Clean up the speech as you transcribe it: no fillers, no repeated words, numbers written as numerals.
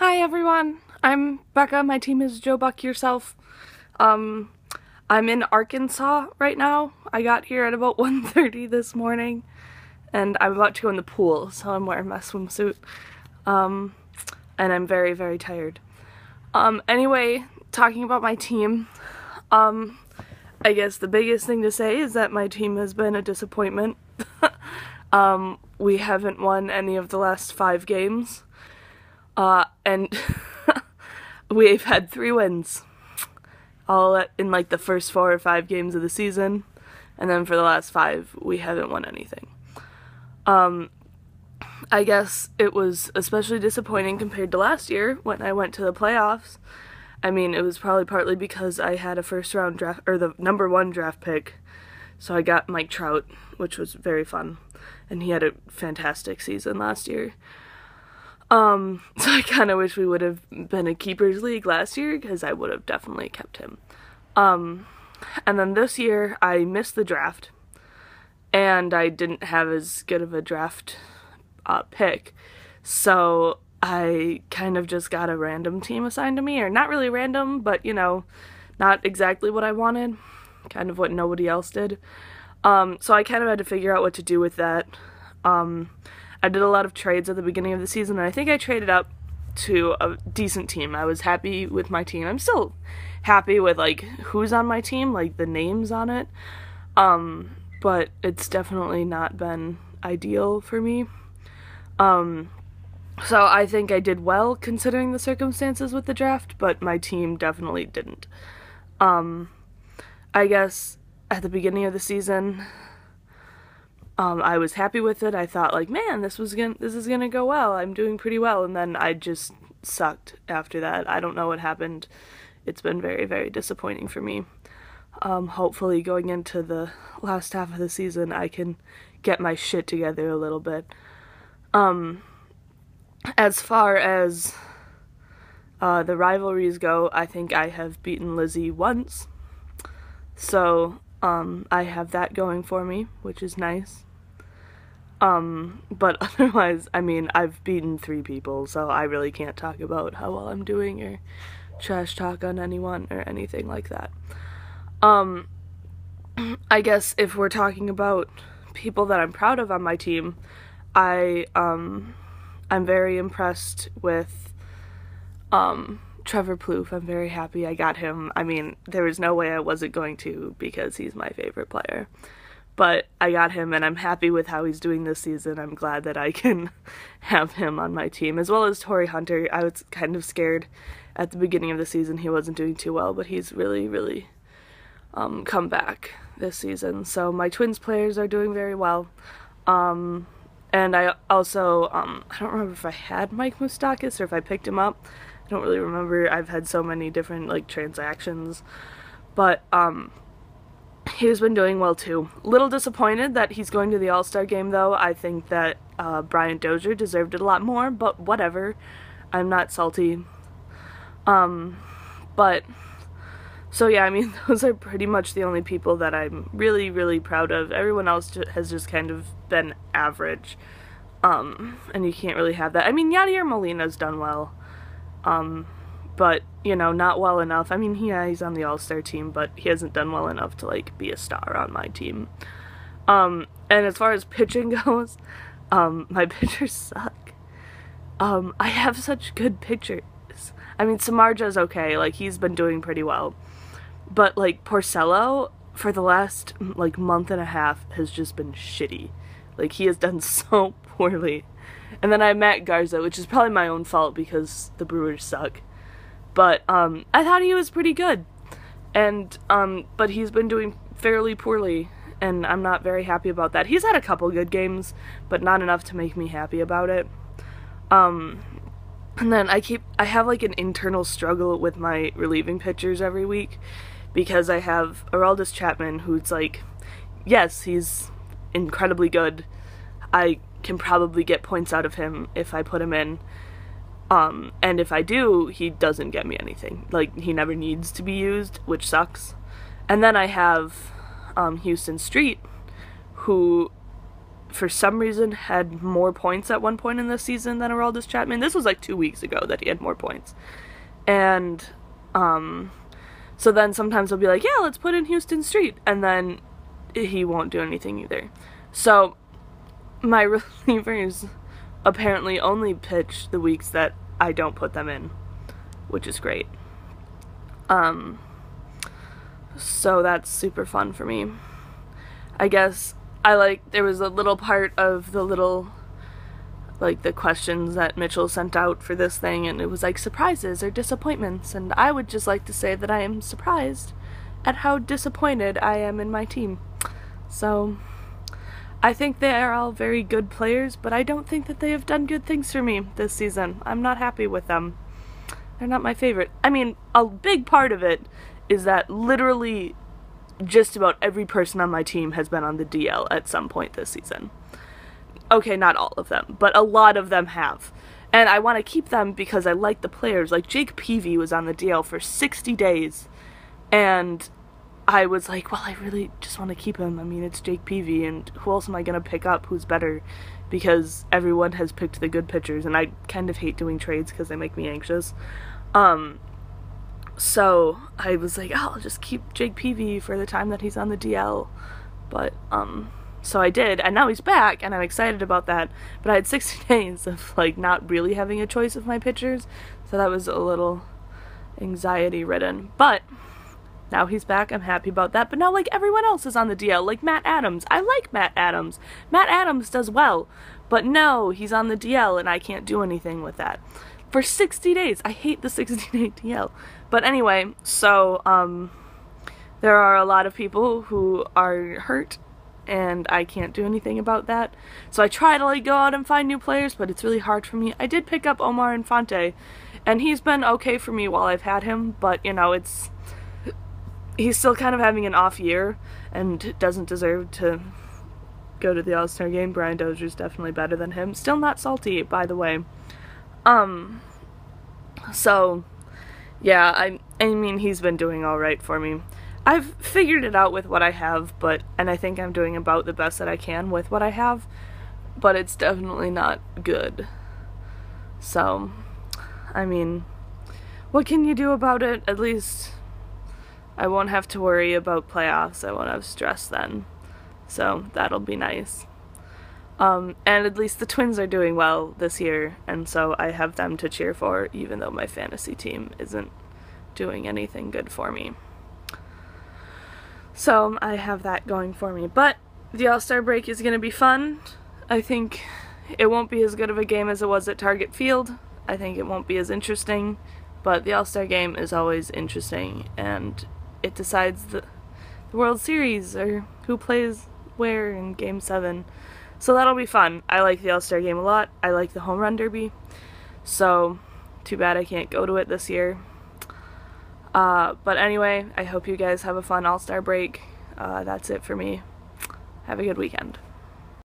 Hi everyone, I'm Becca. My team is Joe Buck yourself. I'm in Arkansas right now. I got here at about 1:30 this morning and I'm about to go in the pool, so I'm wearing my swimsuit. And I'm very, very tired. Anyway, talking about my team, I guess the biggest thing to say is that my team has been a disappointment. We haven't won any of the last 5 games. And we've had 3 wins, all in like the first 4 or 5 games of the season, and then for the last 5, we haven't won anything. I guess it was especially disappointing compared to last year when I went to the playoffs. I mean, it was probably partly because I had a first round draft, or the number 1 draft pick, so I got Mike Trout, which was very fun, and he had a fantastic season last year. So I kind of wish we would have been a keepers league last year, because I would have definitely kept him. And then this year, I missed the draft, and I didn't have as good of a draft pick, so I kind of just got a random team assigned to me, or not really random, but, you know, not exactly what I wanted, kind of what nobody else did. So I kind of had to figure out what to do with that. I did a lot of trades at the beginning of the season, and I think I traded up to a decent team. I was happy with my team. I'm still happy with, like, who's on my team, like, the names on it. But it's definitely not been ideal for me. So I think I did well considering the circumstances with the draft, but my team definitely didn't. I guess at the beginning of the season, I was happy with it. I thought, like, man, this is gonna go well. I'm doing pretty well, and then I just sucked after that. I don't know what happened. It's been very, very disappointing for me. Hopefully going into the last half of the season, I can get my shit together a little bit. As far as the rivalries go, I think I have beaten Lizzie once. So, I have that going for me, which is nice. But otherwise, I mean, I've beaten 3 people, so I really can't talk about how well I'm doing or trash talk on anyone or anything like that. I guess if we're talking about people that I'm proud of on my team, I'm very impressed with, Trevor Plouffe. I'm very happy I got him. I mean, there was no way I wasn't going to, because he's my favorite player. But I got him, and I'm happy with how he's doing this season. I'm glad that I can have him on my team, as well as Torrey Hunter. I was kind of scared at the beginning of the season he wasn't doing too well, but he's really, really come back this season. So my Twins players are doing very well. And I also, I don't remember if I had Mike Moustakas or if I picked him up. I don't really remember. I've had so many different, like, transactions. But, he's been doing well too. Little disappointed that he's going to the All-Star game, though. I think that Brian Dozier deserved it a lot more, but whatever. I'm not salty. But, so yeah, I mean, those are pretty much the only people that I'm really, really proud of. Everyone else has just kind of been average. And you can't really have that. I mean, Yadier Molina's done well. But, you know, not well enough. I mean, he's on the All-Star team, but he hasn't done well enough to, like, be a star on my team. And as far as pitching goes, my pitchers suck. I have such good pitchers. I mean, Samardzija's okay, like, he's been doing pretty well. But, like, Porcello, for the last, like, month and a half, has just been shitty. Like, he has done so poorly. And then I have Matt Garza, which is probably my own fault because the Brewers suck. But, I thought he was pretty good. And, but he's been doing fairly poorly, and I'm not very happy about that. He's had a couple good games, but not enough to make me happy about it. And then I have, like, an internal struggle with my relieving pitchers every week, because I have Aroldis Chapman, who's, like, yes, he's incredibly good. I can probably get points out of him if I put him in. And if I do, he doesn't get me anything. Like, he never needs to be used, which sucks. And then I have Houston Street, who for some reason, had more points at one point in this season than Aroldis Chapman. This was like 2 weeks ago that he had more points. And, so then sometimes he'll be like, yeah, let's put in Houston Street. And then he won't do anything either. So, my relievers apparently only pitch the weeks that I don't put them in, which is great. So that's super fun for me. I guess there was a little part of the little, like, the questions that Mitchell sent out for this thing, and it was like surprises or disappointments, and I would just like to say that I am surprised at how disappointed I am in my team. So, I think they are all very good players, but I don't think that they have done good things for me this season. I'm not happy with them. They're not my favorite. I mean, a big part of it is that literally just about every person on my team has been on the DL at some point this season. Okay, not all of them, but a lot of them have. And I want to keep them because I like the players. Like, Jake Peavy was on the DL for 60 days, and I was like, well, I really just want to keep him. I mean, it's Jake Peavy, and who else am I going to pick up who's better? Because everyone has picked the good pitchers, and I kind of hate doing trades because they make me anxious. So I was like, oh, I'll just keep Jake Peavy for the time that he's on the DL. But, so I did, and now he's back, and I'm excited about that. But I had 60 days of, like, not really having a choice of my pitchers, so that was a little anxiety-ridden. But now he's back, I'm happy about that. But now, like, everyone else is on the DL, like Matt Adams. I like Matt Adams. Matt Adams does well, but no, he's on the DL, and I can't do anything with that. For 60 days. I hate the 60-day DL. But anyway, so, there are a lot of people who are hurt, and I can't do anything about that. So I try to, like, go out and find new players, but it's really hard for me. I did pick up Omar Infante, and he's been okay for me while I've had him, but, you know, he's still kind of having an off year, and doesn't deserve to go to the All-Star game. Brian Dozier's definitely better than him. Still not salty, by the way. So, yeah, I mean, he's been doing alright for me. I've figured it out with what I have, and I think I'm doing about the best that I can with what I have, but it's definitely not good. So, I mean, what can you do about it? At least I won't have to worry about playoffs. I won't have stress then. So, that'll be nice. And at least the Twins are doing well this year, and so I have them to cheer for, even though my fantasy team isn't doing anything good for me. So I have that going for me. But the All-Star break is going to be fun. I think it won't be as good of a game as it was at Target Field. I think it won't be as interesting, but the All-Star game is always interesting, and it decides the World Series, or who plays where in Game 7. So that'll be fun. I like the All-Star game a lot. I like the Home Run Derby. So, too bad I can't go to it this year. But anyway, I hope you guys have a fun All-Star break. That's it for me. Have a good weekend.